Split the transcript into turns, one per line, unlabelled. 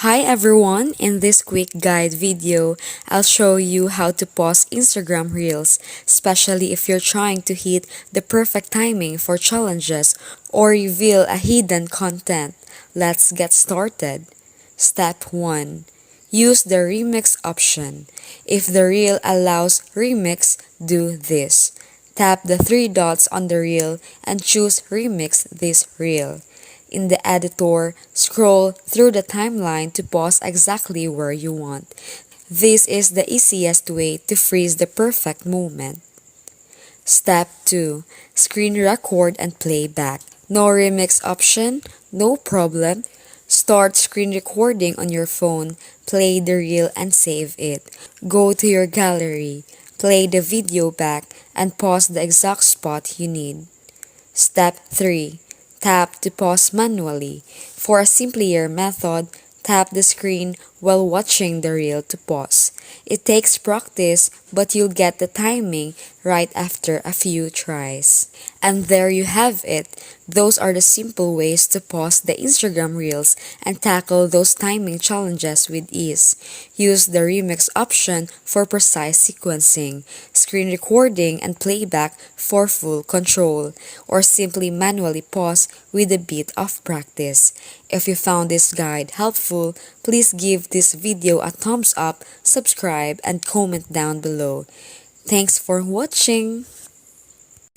Hi everyone! In this quick guide video, I'll show you how to pause Instagram Reels, especially if you're trying to hit the perfect timing for challenges or reveal a hidden content. Let's get started. Step 1. Use the remix option. If the reel allows remix, do this. Tap the three dots on the reel and choose Remix this reel. In the editor, scroll through the timeline to pause exactly where you want. This is the easiest way to freeze the perfect moment. Step 2. Screen record and play back. No remix option? No problem. Start screen recording on your phone, play the reel and save it. Go to your gallery, play the video back, and pause the exact spot you need. Step 3. Tap to pause manually. For a simpler method, tap the screen while watching the reel to pause. It takes practice, but you'll get the timing right after a few tries. And there you have it. Those are the simple ways to pause the Instagram Reels and tackle those timing challenges with ease. Use the remix option for precise sequencing, screen recording and playback for full control, or simply manually pause with a bit of practice. If you found this guide helpful, please give this video a thumbs up, subscribe, and comment down below. Thanks for watching!